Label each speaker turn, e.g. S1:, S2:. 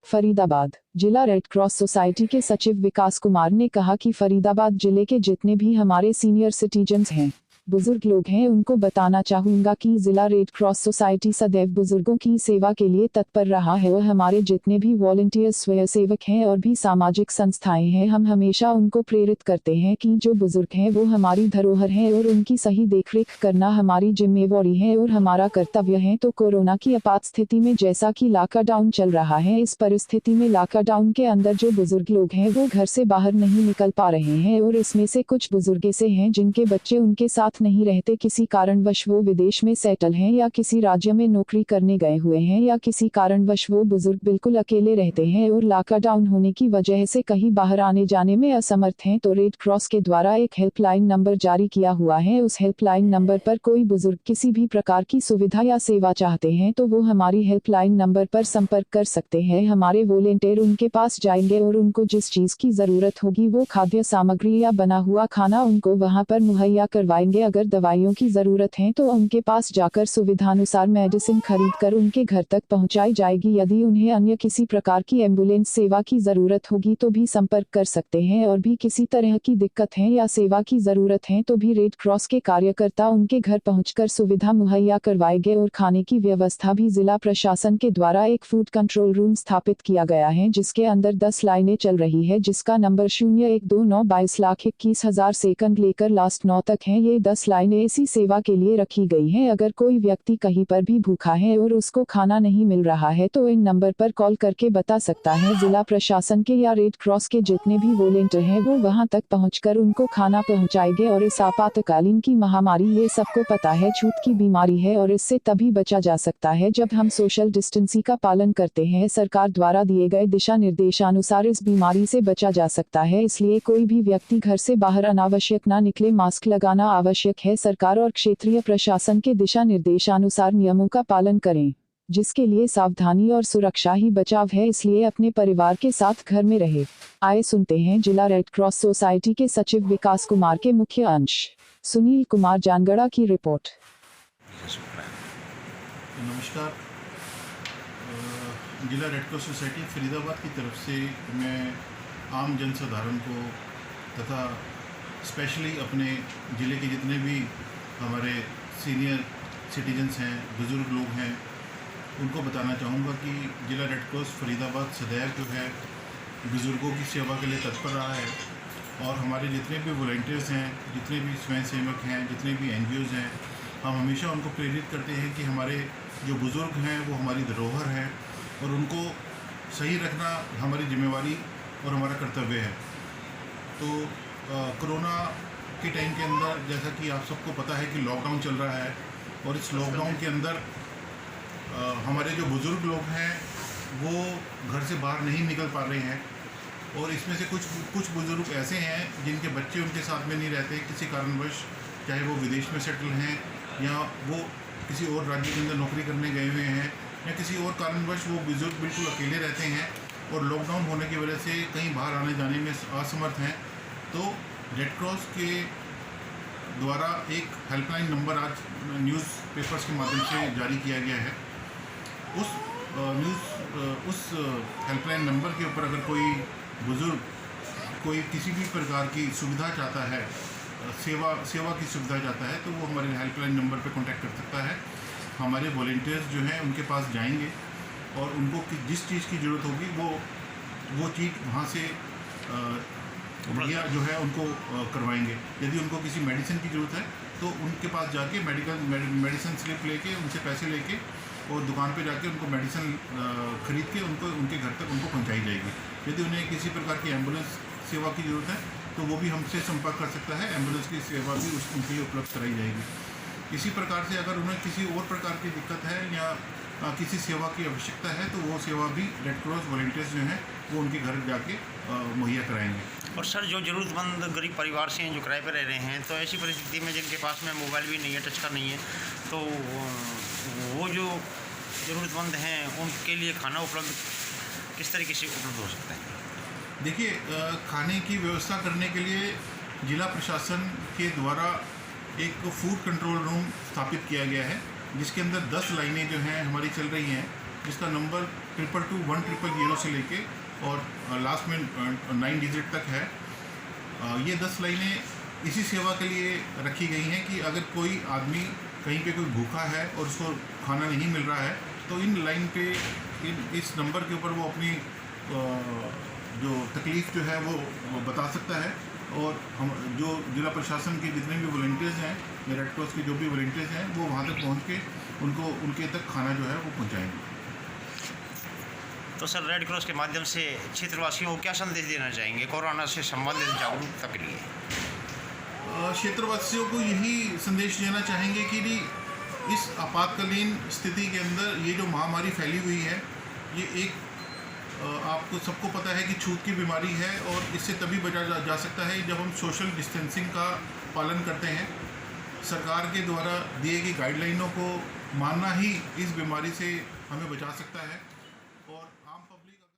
S1: फरीदाबाद जिला red cross society के सचिव विकास कुमार ने कहा कि फरीदाबाद जिले के जितने भी हमारे सीनियर सिटीजन्स हैं, बुजुर्ग लोग हैं, उनको बताना चाहूँगा कि जिला रेड क्रॉस सोसाइटी सदैव बुजुर्गों की सेवा के लिए तत्पर रहा है और हमारे जितने भी वॉलंटियर्स स्वयंसेवक हैं और भी सामाजिक संस्थाएं हैं, हम हमेशा उनको प्रेरित करते हैं कि जो बुजुर्ग हैं वो हमारी धरोहर हैं और उनकी सही देखरेख करना हमारी जिम्मेवारी है और हमारा कर्तव्य है। तो कोरोना की आपात स्थिति में जैसा कि लॉकडाउन चल रहा है, इस परिस्थिति में लॉकडाउन के अंदर जो बुजुर्ग लोग हैं वो घर से बाहर नहीं निकल पा रहे हैं और इसमें से कुछ बुजुर्ग ऐसे हैं जिनके बच्चे उनके साथ नहीं रहते, किसी कारणवश वो विदेश में सेटल हैं या किसी राज्य में नौकरी करने गए हुए हैं या किसी कारणवश वो बुजुर्ग बिल्कुल अकेले रहते हैं और लॉकडाउन होने की वजह से कहीं बाहर आने जाने में असमर्थ हैं। तो रेड क्रॉस के द्वारा एक हेल्पलाइन नंबर जारी किया हुआ है। उस हेल्पलाइन नंबर पर कोई बुजुर्ग किसी भी प्रकार की सुविधा या सेवा चाहते हैं तो वो हमारी हेल्पलाइन नंबर पर संपर्क कर सकते हैं। हमारे वॉलंटियर उनके पास जाएंगे और उनको जिस चीज की जरूरत होगी वो खाद्य सामग्री या बना हुआ खाना उनको वहां पर मुहैया करवाएंगे। अगर दवाइयों की जरूरत है तो उनके पास जाकर सुविधानुसार मेडिसिन खरीदकर उनके घर तक पहुंचाई जाएगी। यदि उन्हें अन्य किसी प्रकार की एम्बुलेंस सेवा की जरूरत होगी तो भी संपर्क कर सकते हैं और भी किसी तरह की दिक्कत है या सेवा की जरूरत है तो भी रेड क्रॉस के कार्यकर्ता उनके घर पहुंचकर सुविधा मुहैया करवाएंगे। और खाने की व्यवस्था भी जिला प्रशासन के द्वारा एक फूड कंट्रोल रूम स्थापित किया गया है जिसके अंदर 10 लाइनें चल रही है, जिसका नंबर 012922,21,000 सेकंड लेकर लास्ट 9 तक है। ये 10 लाइनें ऐसी सेवा के लिए रखी गई हैं। अगर कोई व्यक्ति कहीं पर भी भूखा है और उसको खाना नहीं मिल रहा है तो इन नंबर पर कॉल करके बता सकता है। जिला प्रशासन के या रेड क्रॉस के जितने भी वॉलंटियर हैं वो वहां तक पहुंचकर उनको खाना पहुंचाएंगे। और इस आपातकालीन की महामारी ये सबको पता है छूत की बीमारी है और इससे तभी बचा जा सकता है जब हम सोशल डिस्टेंसिंग का पालन करते हैं। सरकार द्वारा दिए गए दिशा निर्देशानुसार इस बीमारी से बचा जा सकता है, इसलिए कोई भी व्यक्ति घर से बाहर अनावश्यक ना निकले। मास्क लगाना आवश्यक है। सरकार और क्षेत्रीय प्रशासन के दिशा निर्देशानुसार नियमों का पालन करें, जिसके लिए सावधानी और सुरक्षा ही बचाव है, इसलिए अपने परिवार के साथ घर में रहे। आए सुनते हैं जिला रेड क्रॉस सोसाइटी के सचिव विकास कुमार के मुख्य अंश। सुनील कुमार जानगड़ा की रिपोर्ट।
S2: नमस्कार। जिला रेड क्रॉस सोसाइटी फरीदाबाद की तरफ से मैं आम जनसाधारण को तथा स्पेशली अपने ज़िले के जितने भी हमारे सीनियर सिटीजन्स हैं, बुज़ुर्ग लोग हैं, उनको बताना चाहूँगा कि जिला रेड क्रॉस फरीदाबाद सदैव जो है बुज़ुर्गों की सेवा के लिए तत्पर रहा है। और हमारे जितने भी वॉलंटियर्स हैं, जितने भी स्वयंसेवक हैं, जितने भी NGOs हैं, हम हमेशा उनको प्रेरित करते हैं कि हमारे जो बुज़ुर्ग हैं वो हमारी धरोहर है और उनको सही रखना हमारी जिम्मेवारी और हमारा कर्तव्य है। तो कोरोना के टाइम के अंदर जैसा कि आप सबको पता है कि लॉकडाउन चल रहा है और इस लॉकडाउन के अंदर हमारे जो बुज़ुर्ग लोग हैं वो घर से बाहर नहीं निकल पा रहे हैं और इसमें से कुछ बुज़ुर्ग ऐसे हैं जिनके बच्चे उनके साथ में नहीं रहते किसी कारणवश, चाहे वो विदेश में सेटल हैं या वो किसी और राज्य के अंदर नौकरी करने गए हुए हैं या किसी और कारणवश वो बुज़ुर्ग बिल्कुल अकेले रहते हैं और लॉकडाउन होने की वजह से कहीं बाहर आने जाने में असमर्थ हैं। तो रेड क्रॉस के द्वारा एक हेल्पलाइन नंबर आज न्यूज़पेपर्स के माध्यम से जारी किया गया है। उस हेल्पलाइन नंबर के ऊपर अगर कोई बुज़ुर्ग कोई किसी भी प्रकार की सुविधा चाहता है, सेवा की सुविधा चाहता है, तो वो हमारे हेल्पलाइन नंबर पर कांटेक्ट कर सकता है। हमारे वॉलंटियर्स जो हैं उनके पास जाएंगे और उनको जिस चीज़ की ज़रूरत होगी वो चीज़ वहाँ से मुहैया जो है उनको करवाएंगे। यदि उनको किसी मेडिसिन की ज़रूरत है तो उनके पास जाके मेडिसिन स्लिप लेके उनसे पैसे लेके और दुकान पे जाके उनको मेडिसिन ख़रीद के उनके घर तक उनको पहुंचाई जाएगी। यदि उन्हें किसी प्रकार की एम्बुलेंस सेवा की ज़रूरत है तो वो भी हमसे संपर्क कर सकता है। एम्बुलेंस की सेवा भी उनके लिए उपलब्ध कराई जाएगी। इसी प्रकार से अगर उन्हें किसी और प्रकार की दिक्कत है या किसी सेवा की आवश्यकता है तो वो सेवा भी रेड क्रॉस वॉलंटियर्स जो हैं वो उनके घर जाके मुहैया कराएंगे।
S3: और सर, जो ज़रूरतमंद गरीब परिवार से हैं जो किराए पर रह रहे हैं, तो ऐसी परिस्थिति में जिनके पास में मोबाइल भी नहीं है, टच का नहीं है, तो वो जो ज़रूरतमंद हैं उनके लिए खाना उपलब्ध किस तरीके से उपलब्ध हो सकता है?
S2: देखिए, खाने की व्यवस्था करने के लिए जिला प्रशासन के द्वारा एक फूड कंट्रोल रूम स्थापित किया गया है जिसके अंदर 10 लाइनें जो हैं हमारी चल रही हैं जिसका नंबर 222-100 से लेके और लास्ट में 9 डिजिट तक है। ये 10 लाइनें इसी सेवा के लिए रखी गई हैं कि अगर कोई आदमी कहीं पे कोई भूखा है और उसको खाना नहीं मिल रहा है तो इन लाइन पे इस नंबर के ऊपर वो अपनी जो तकलीफ़ जो है वो बता सकता है। और हम जो जिला प्रशासन के जितने भी वॉलंटियर्स हैं, रेड क्रॉस के जो भी वॉलंटियर्स हैं, वो वहाँ तक पहुँच के उनको उनके तक खाना जो है वो पहुँचाएंगे।
S3: तो सर, रेड क्रॉस के माध्यम से क्षेत्रवासियों को क्या संदेश देना चाहेंगे कोरोना से संबंधित जागरूकता के लिए?
S2: क्षेत्रवासियों को यही संदेश देना चाहेंगे कि इस आपातकालीन स्थिति के अंदर ये जो महामारी फैली हुई है, ये एक आपको सबको पता है कि छूत की बीमारी है और इससे तभी बचा जा सकता है जब हम सोशल डिस्टेंसिंग का पालन करते हैं। सरकार के द्वारा दिए गई गाइडलाइनों को मानना ही इस बीमारी से हमें बचा सकता है।